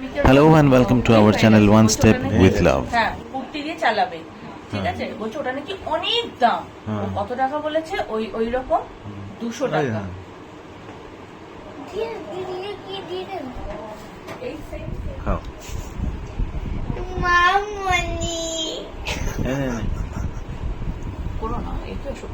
Hello and welcome to our channel One Step with Love. হ্যাঁ কুর্তি দিয়ে চালাবে, ঠিক আছে। বলছে ওটা নাকি অনেক দাম। ও কত টাকা বলেছে? ওই রকম 200 টাকা। খাও। মামনি করো না, এটা সব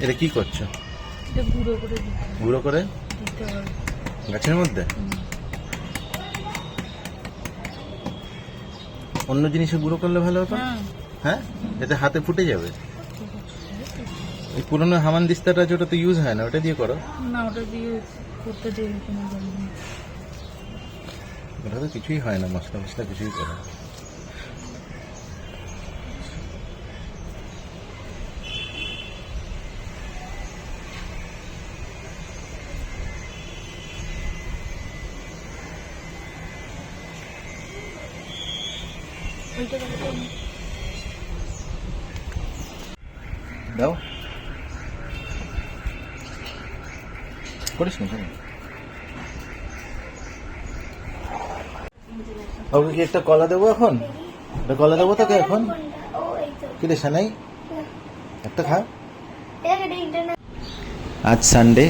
এটা কি করছো? এটা গুঁড়ো করে গুঁড়ো করে দিতে হবে গাছের মধ্যে। অন্য জিনিসে গুঁড়ো করলে ভালো হতো। হ্যাঁ, এতে হাতে ফুটে যাবে। এই পুরোনো হামান দিস্তাটা যেটা তো ইউজ হয় না, ওটা দিয়ে করো। না, ওটা দিয়ে করতে দেবে কোনো জানি না। ওটা তো কিছুই হয় না, মশলা মশলা কিছুই করে না। দাও, করিস না কেন? ওকে কি একটা কলা দেবো এখন? একটা কলা দেবো তোকে এখন? কি রে সানাই, একটা খা। আজ সানডে,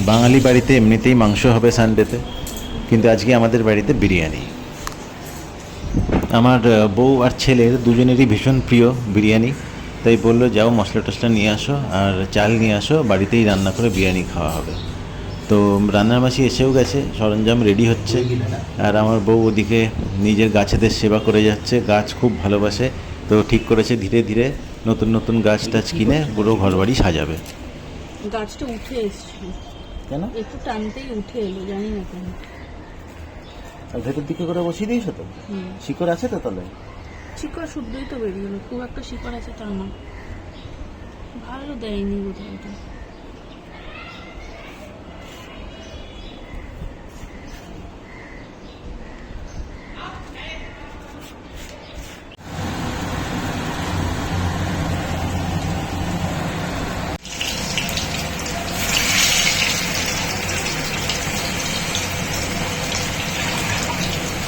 বাঙালি বাড়িতে এমনিতেই মাংস হবে সানডেতে, কিন্তু আজকে আমাদের বাড়িতে বিরিয়ানি। আমার বউ আর ছেলের দুজনেরই ভীষণ প্রিয় বিরিয়ানি, তাই বললো যাও মশলা টশলা নিয়ে আসো আর চাল নিয়ে আসো, বাড়িতেই রান্না করে বিরিয়ানি খাওয়া হবে। তো রান্নার মাসি এসেও গেছে, সরঞ্জাম রেডি হচ্ছে, আর আমার বউ ওদিকে নিজের গাছেদের সেবা করে যাচ্ছে। গাছ খুব ভালোবাসে, তো ঠিক করেছে ধীরে ধীরে নতুন নতুন গাছ টাছ কিনে পুরো ঘরবাড়ি সাজাবে। গাছটা উঠে এসছে, কেন? একটু টানতেই উঠে এলো, জানি না কেন। আর ভেতর দিকে করে বসিয়ে দিয়েছো তো? শিকড় আছে তো তলে? শিকড় শুদ্ধই তো বেরিয়ে গেলো, খুব একটা শিকড় আছে তা না। ভালো দেয়নি বোধহয় ওটা।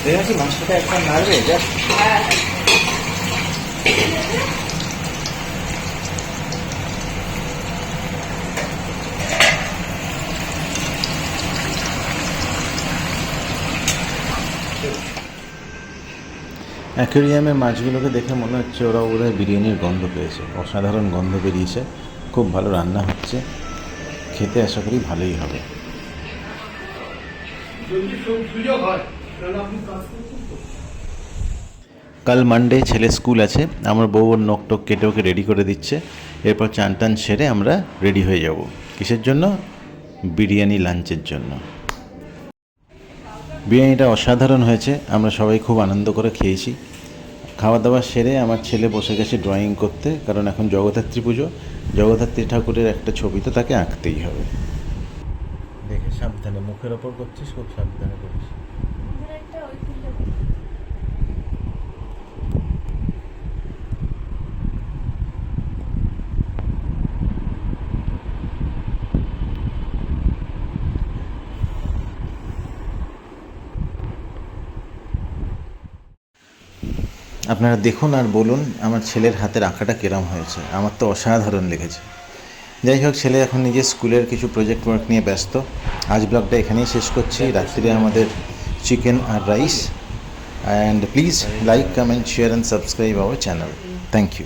দেখেছি মাংসটা একবার নাড়বে যা। অ্যাকোয়ারিয়ামের মাছগুলোকে দেখে মনে হচ্ছে ওরা বোধহয় বিরিয়ানির গন্ধ পেয়েছে। অসাধারণ গন্ধ বেরিয়েছে, খুব ভালো রান্না হচ্ছে, খেতে আশা করি ভালোই হবে। কাল মানডে, ছেলে স্কুল আছে। আমার বউ ওর নখ টক কেটে ওকে রেডি করে দিচ্ছে। এরপর চান টান সেরে আমরা রেডি হয়ে যাব। কিসের জন্য? বিরিয়ানি লাঞ্চের জন্য। বিরিয়ানিটা অসাধারণ হয়েছে, আমরা সবাই খুব আনন্দ করে খেয়েছি। খাওয়া দাওয়া সেরে আমার ছেলে বসে গেছে ড্রয়িং করতে, কারণ এখন জগদ্ধাত্রী পুজো, জগদ্ধাত্রী ঠাকুরের একটা ছবি তো তাকে আঁকতেই হবে। দেখে সাবধানে, মুখের ওপর করছিস, খুব সাবধানে করিস। আপনারা দেখুন আর বলুন আমার ছেলের হাতের আঁকাটা কিরম হয়েছে। আমার তো অসাধারণ লেগেছে। যাই হোক, ছেলে এখন নিজের স্কুলের কিছু প্রজেক্ট ওয়ার্ক নিয়ে ব্যস্ত। আজ ব্লগটা এখানেই শেষ করছি। রাত্রিরে আমাদের চিকেন আর rice. And please like, comment, share and subscribe our channel. Thank you.